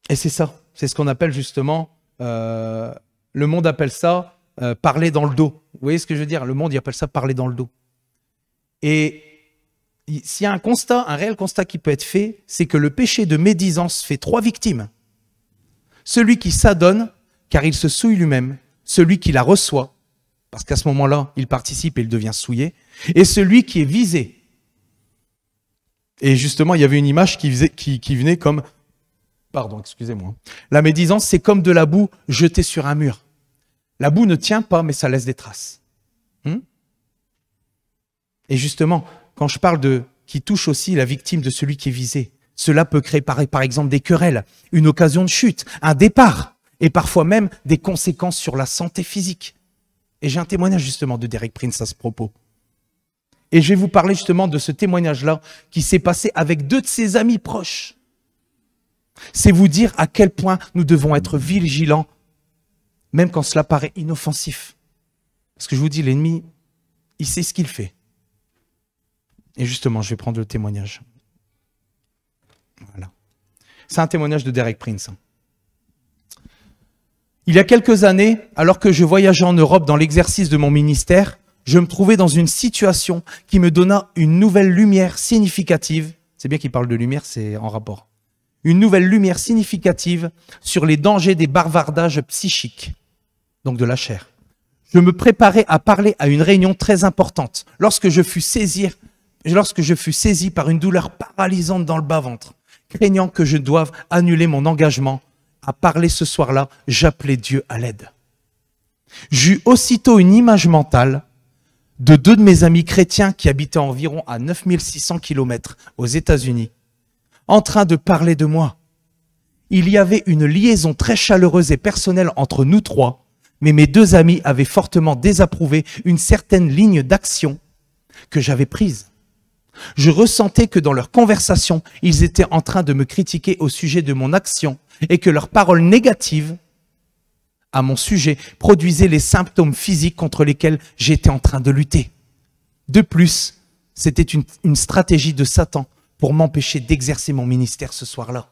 S1: Et c'est ça. C'est ce qu'on appelle justement, le monde appelle ça parler dans le dos. Vous voyez ce que je veux dire? Le monde, il appelle ça parler dans le dos. Et s'il y a un réel constat qui peut être fait, c'est que le péché de médisance fait 3 victimes. Celui qui s'adonne, car il se souille lui-même. Celui qui la reçoit, parce qu'à ce moment-là, il participe et il devient souillé. Et celui qui est visé. Et justement, il y avait une image qui venait comme... Pardon, excusez-moi. La médisance, c'est comme de la boue jetée sur un mur. La boue ne tient pas, mais ça laisse des traces. Et justement, quand je parle qui touche aussi la victime de celui qui est visé, cela peut créer par exemple des querelles, une occasion de chute, un départ, et parfois même des conséquences sur la santé physique. Et j'ai un témoignage justement de Derek Prince à ce propos. Et je vais vous parler justement de ce témoignage-là qui s'est passé avec 2 de ses amis proches. C'est vous dire à quel point nous devons être vigilants, même quand cela paraît inoffensif. Parce que je vous dis, l'ennemi, il sait ce qu'il fait. Et justement, je vais prendre le témoignage. Voilà. C'est un témoignage de Derek Prince. Il y a quelques années, alors que je voyageais en Europe dans l'exercice de mon ministère, je me trouvais dans une situation qui me donna une nouvelle lumière significative. C'est bien qu'il parle de lumière, c'est en rapport. Une nouvelle lumière significative sur les dangers des bavardages psychiques, donc de la chair. Je me préparais à parler à une réunion très importante lorsque je fus saisi par une douleur paralysante dans le bas-ventre. Craignant que je doive annuler mon engagement à parler ce soir-là, j'appelais Dieu à l'aide. J'eus aussitôt une image mentale de 2 de mes amis chrétiens qui habitaient environ à 9600 km aux États-Unis, en train de parler de moi. Il y avait une liaison très chaleureuse et personnelle entre nous 3, mais mes 2 amis avaient fortement désapprouvé une certaine ligne d'action que j'avais prise. Je ressentais que dans leur conversation, ils étaient en train de me critiquer au sujet de mon action et que leurs paroles négatives à mon sujet produisaient les symptômes physiques contre lesquels j'étais en train de lutter. De plus, c'était une stratégie de Satan pour m'empêcher d'exercer mon ministère ce soir-là.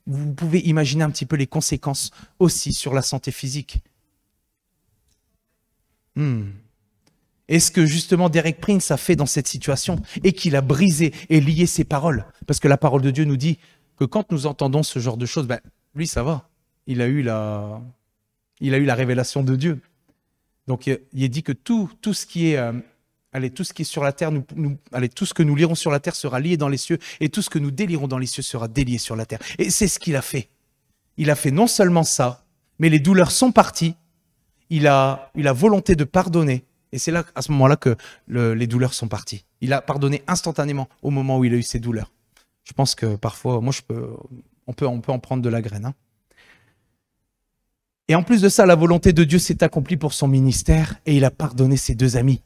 S1: Vous pouvez imaginer un petit peu les conséquences aussi sur la santé physique. Et ce que justement Derek Prince a fait dans cette situation et qu'il a brisé et lié ses paroles. Parce que la parole de Dieu nous dit que quand nous entendons ce genre de choses, lui ça va. Il a eu Il a eu la révélation de Dieu. Donc, il est dit que tout ce qui est, tout ce qui est sur la terre, tout ce que nous lirons sur la terre sera lié dans les cieux, et tout ce que nous délirons dans les cieux sera délié sur la terre. Et c'est ce qu'il a fait. Il a fait non seulement ça, mais les douleurs sont parties. Il a volonté de pardonner. Et c'est là, à ce moment-là, que les douleurs sont parties. Il a pardonné instantanément au moment où il a eu ses douleurs. Je pense que parfois, on peut en prendre de la graine. Hein. Et en plus de ça, la volonté de Dieu s'est accomplie pour son ministère et il a pardonné ses 2 amis.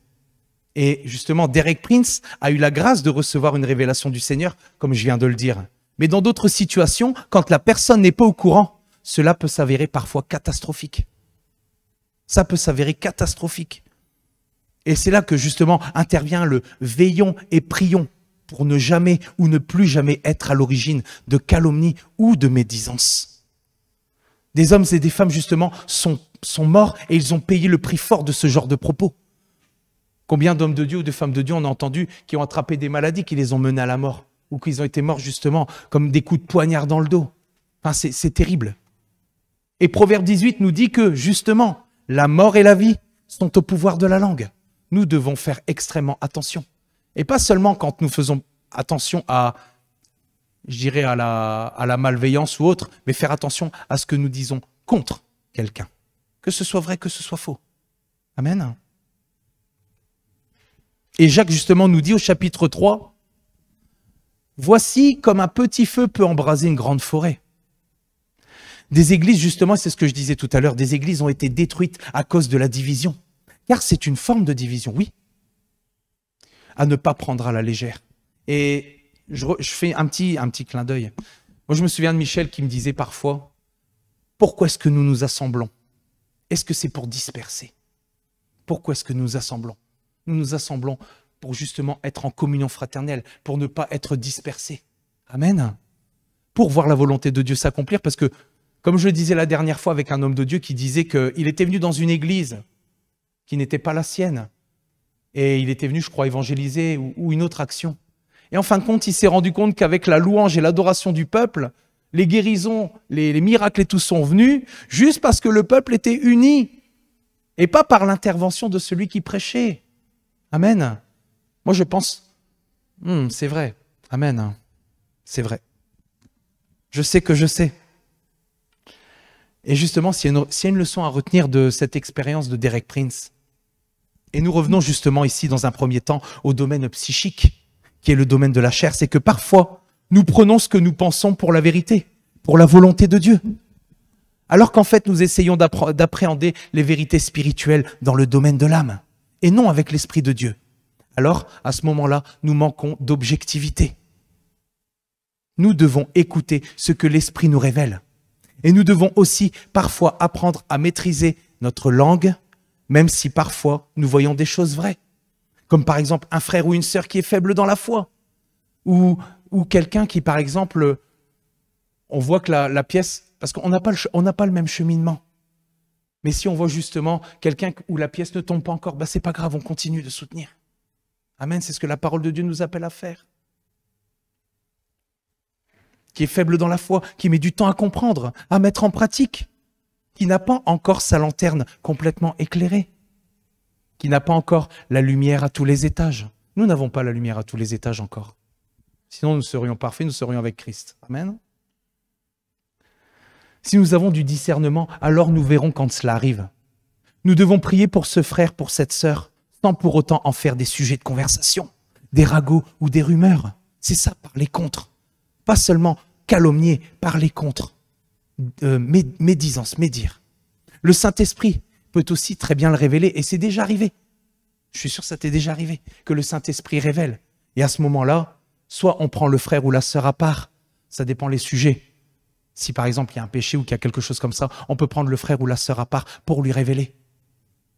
S1: Et justement, Derek Prince a eu la grâce de recevoir une révélation du Seigneur, comme je viens de le dire. Mais dans d'autres situations, quand la personne n'est pas au courant, cela peut s'avérer parfois catastrophique. Ça peut s'avérer catastrophique. Et c'est là que justement intervient le veillons et prions pour ne jamais ou ne plus jamais être à l'origine de calomnie ou de médisance. Des hommes et des femmes, justement, sont morts et ils ont payé le prix fort de ce genre de propos. Combien d'hommes de Dieu ou de femmes de Dieu on a entendu qui ont attrapé des maladies qui les ont menés à la mort ou qu'ils ont été morts, justement, comme des coups de poignard dans le dos. Enfin, c'est terrible. Et Proverbe 18 nous dit que, justement, la mort et la vie sont au pouvoir de la langue. Nous devons faire extrêmement attention. Et pas seulement quand nous faisons attention à la malveillance ou autre, mais faire attention à ce que nous disons contre quelqu'un. Que ce soit vrai, que ce soit faux. Amen. Et Jacques, justement, nous dit au chapitre 3, « Voici comme un petit feu peut embraser une grande forêt. » Des églises, justement, c'est ce que je disais tout à l'heure, des églises ont été détruites à cause de la division. Car c'est une forme de division, oui. À ne pas prendre à la légère. Et je fais un petit clin d'œil. Moi, je me souviens de Michel qui me disait parfois, pourquoi est-ce que nous nous assemblons? Est-ce que c'est pour disperser? Pourquoi est-ce que nous nous assemblons? Nous nous assemblons pour justement être en communion fraternelle, pour ne pas être dispersés. Amen. Pour voir la volonté de Dieu s'accomplir, parce que, comme je le disais la dernière fois avec un homme de Dieu qui disait qu'il était venu dans une église qui n'était pas la sienne, et il était venu, je crois, évangéliser ou une autre action. Et en fin de compte, il s'est rendu compte qu'avec la louange et l'adoration du peuple, les guérisons, les miracles et tout sont venus juste parce que le peuple était uni et pas par l'intervention de celui qui prêchait. Amen. Moi, je pense, c'est vrai. Amen. C'est vrai. Je sais que je sais. Et justement, s'il y a une leçon à retenir de cette expérience de Derek Prince, et nous revenons justement ici dans un premier temps au domaine psychique, qui est le domaine de la chair, c'est que parfois, nous prenons ce que nous pensons pour la vérité, pour la volonté de Dieu. Alors qu'en fait, nous essayons d'appréhender les vérités spirituelles dans le domaine de l'âme, et non avec l'Esprit de Dieu. Alors, à ce moment-là, nous manquons d'objectivité. Nous devons écouter ce que l'Esprit nous révèle. Et nous devons aussi parfois apprendre à maîtriser notre langue, même si parfois nous voyons des choses vraies. Comme par exemple un frère ou une sœur qui est faible dans la foi. Ou quelqu'un qui, par exemple, on voit que la pièce, parce qu'on n'a pas le même cheminement. Mais si on voit justement quelqu'un où la pièce ne tombe pas encore, c'est pas grave, on continue de soutenir. Amen, c'est ce que la parole de Dieu nous appelle à faire. Qui est faible dans la foi, qui met du temps à comprendre, à mettre en pratique, qui n'a pas encore sa lanterne complètement éclairée, qui n'a pas encore la lumière à tous les étages. Nous n'avons pas la lumière à tous les étages encore. Sinon, nous serions parfaits, nous serions avec Christ. Amen. Si nous avons du discernement, alors nous verrons quand cela arrive. Nous devons prier pour ce frère, pour cette sœur, sans pour autant en faire des sujets de conversation, des ragots ou des rumeurs. C'est ça, parler contre. Pas seulement calomnier, parler contre. Médisance, médire. Le Saint-Esprit peut aussi très bien le révéler, et c'est déjà arrivé. Je suis sûr que ça t'est déjà arrivé, que le Saint-Esprit révèle. Et à ce moment-là, soit on prend le frère ou la sœur à part, ça dépend les sujets. Si par exemple il y a un péché ou qu'il y a quelque chose comme ça, on peut prendre le frère ou la sœur à part pour lui révéler.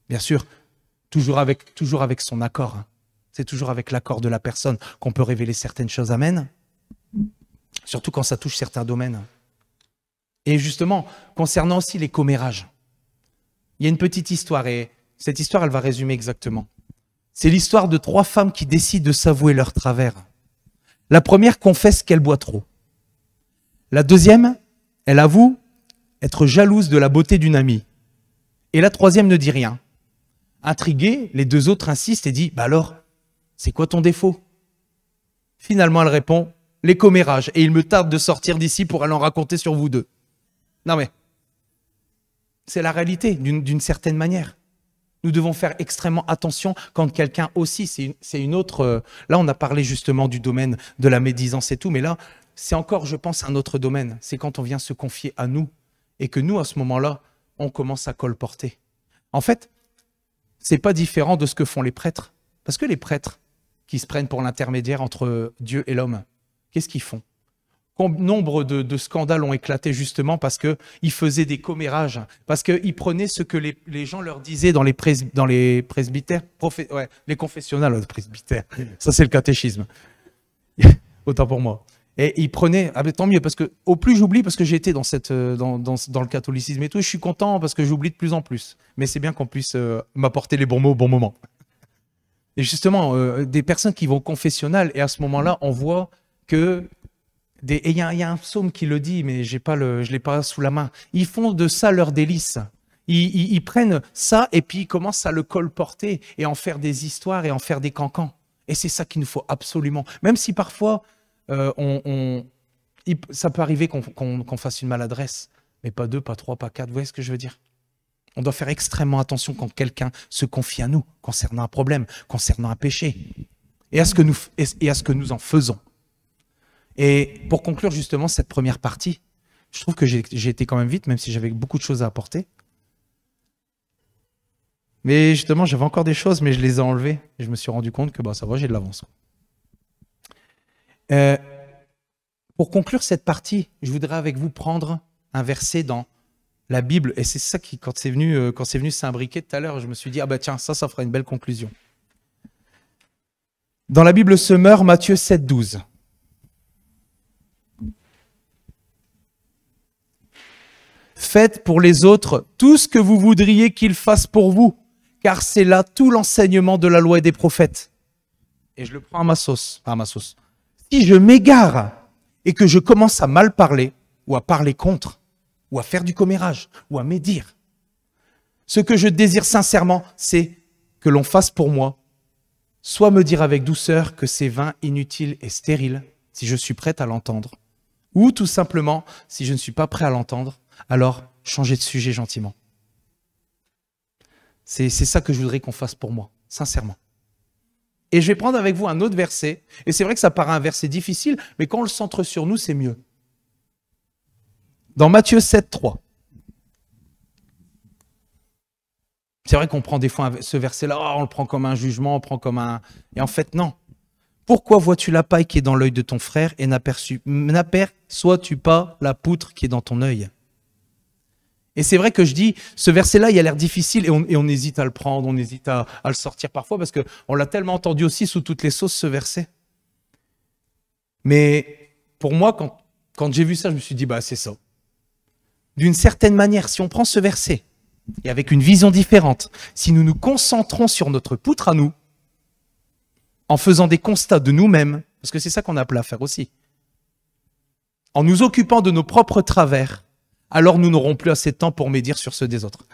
S1: Bien sûr, toujours avec son accord. C'est toujours avec l'accord de la personne qu'on peut révéler certaines choses. Amen. Surtout quand ça touche certains domaines. Et justement, concernant aussi les commérages, il y a une petite histoire, et cette histoire, elle va résumer exactement. C'est l'histoire de 3 femmes qui décident de s'avouer leur travers. La première confesse qu'elle boit trop. La deuxième, elle avoue être jalouse de la beauté d'une amie. Et la troisième ne dit rien. Intriguée, les deux autres insistent et disent « Bah alors, c'est quoi ton défaut ?» Finalement, elle répond « Les commérages, et il me tarde de sortir d'ici pour aller en raconter sur vous deux. » Non mais, c'est la réalité d'une certaine manière. Nous devons faire extrêmement attention quand quelqu'un aussi, c'est une autre... là, on a parlé justement du domaine de la médisance et tout, mais là, c'est encore, je pense, un autre domaine. C'est quand on vient se confier à nous et que nous, à ce moment-là, on commence à colporter. En fait, c'est pas différent de ce que font les prêtres. Parce que les prêtres qui se prennent pour l'intermédiaire entre Dieu et l'homme, qu'est-ce qu'ils font? Nombre de scandales ont éclaté justement parce qu'ils faisaient des commérages, parce qu'ils prenaient ce que les gens leur disaient dans les presbytères, les confessionnals, presbytères, ça c'est le catéchisme, autant pour moi. Et ils prenaient, ah ben tant mieux, parce que au plus j'oublie, parce que j'ai été dans le catholicisme et tout, et je suis content parce que j'oublie de plus en plus. Mais c'est bien qu'on puisse m'apporter les bons mots au bon moment. Et justement, des personnes qui vont au confessionnal, et à ce moment-là, on voit que et il y a un psaume qui le dit, mais je ne l'ai pas sous la main. Ils font de ça leur délice. Ils prennent ça et puis ils commencent à le colporter et en faire des histoires et en faire des cancans. Et c'est ça qu'il nous faut absolument. Même si parfois, ça peut arriver qu'on fasse une maladresse, mais pas deux, pas trois, pas quatre. Vous voyez ce que je veux dire? On doit faire extrêmement attention quand quelqu'un se confie à nous concernant un problème, concernant un péché, et à ce que nous en faisons. Et pour conclure justement cette première partie, je trouve que j'ai été quand même vite, même si j'avais beaucoup de choses à apporter. Mais justement, j'avais encore des choses, mais je les ai enlevées. Et je me suis rendu compte que bah, ça va, j'ai de l'avance. Pour conclure cette partie, je voudrais avec vous prendre un verset dans la Bible. Et c'est ça qui, quand c'est venu s'imbriquer tout à l'heure, je me suis dit, ah bah tiens, ça fera une belle conclusion. Dans la Bible Semeur, Matthieu 7, 12. Faites pour les autres tout ce que vous voudriez qu'ils fassent pour vous, car c'est là tout l'enseignement de la loi et des prophètes. Et je le prends à ma sauce. Si je m'égare et que je commence à mal parler, ou à parler contre, ou à faire du commérage, ou à médire, ce que je désire sincèrement, c'est que l'on fasse pour moi, soit me dire avec douceur que c'est vain, inutile et stérile, si je suis prête à l'entendre, ou tout simplement, si je ne suis pas prêt à l'entendre, alors changer de sujet gentiment. C'est ça que je voudrais qu'on fasse pour moi, sincèrement. Et je vais prendre avec vous un autre verset, et c'est vrai que ça paraît un verset difficile, mais quand on le centre sur nous, c'est mieux. Dans Matthieu 7, 3. C'est vrai qu'on prend des fois ce verset-là, on le prend comme un jugement, on le prend comme un... Et en fait, non. Pourquoi vois-tu la paille qui est dans l'œil de ton frère et n'aperçois-tu pas la poutre qui est dans ton œil? Et c'est vrai que je dis, ce verset-là, il a l'air difficile et on hésite à le prendre, on hésite à le sortir parfois parce qu'on l'a tellement entendu aussi sous toutes les sauces, ce verset. Mais pour moi, quand j'ai vu ça, je me suis dit, bah c'est ça. D'une certaine manière, si on prend ce verset et avec une vision différente, si nous nous concentrons sur notre poutre à nous, en faisant des constats de nous-mêmes, parce que c'est ça qu'on a appelé à faire aussi, en nous occupant de nos propres travers, alors nous n'aurons plus assez de temps pour médire sur ceux des autres.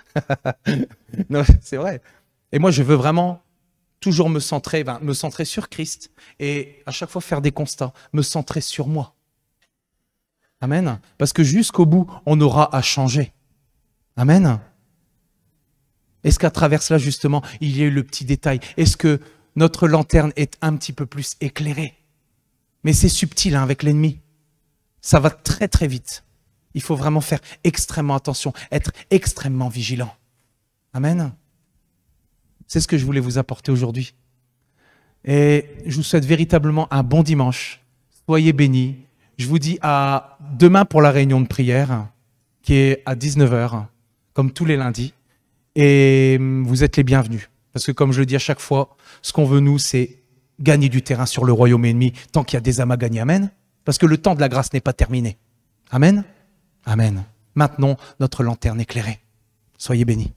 S1: Non, c'est vrai. Et moi, je veux vraiment toujours me centrer sur Christ et à chaque fois faire des constats, me centrer sur moi. Amen. Parce que jusqu'au bout, on aura à changer. Amen. Est-ce qu'à travers cela, justement, il y a eu le petit détail? Est-ce que notre lanterne est un petit peu plus éclairée? Mais c'est subtil hein, avec l'ennemi. Ça va très très vite. Il faut vraiment faire extrêmement attention, être extrêmement vigilant. Amen. C'est ce que je voulais vous apporter aujourd'hui. Et je vous souhaite véritablement un bon dimanche. Soyez bénis. Je vous dis à demain pour la réunion de prière, qui est à 19 h, comme tous les lundis. Et vous êtes les bienvenus. Parce que comme je le dis à chaque fois, ce qu'on veut nous, c'est gagner du terrain sur le royaume ennemi, tant qu'il y a des âmes à gagner. Amen. Parce que le temps de la grâce n'est pas terminé. Amen. Amen. Maintenant, notre lanterne éclairée. Soyez bénis.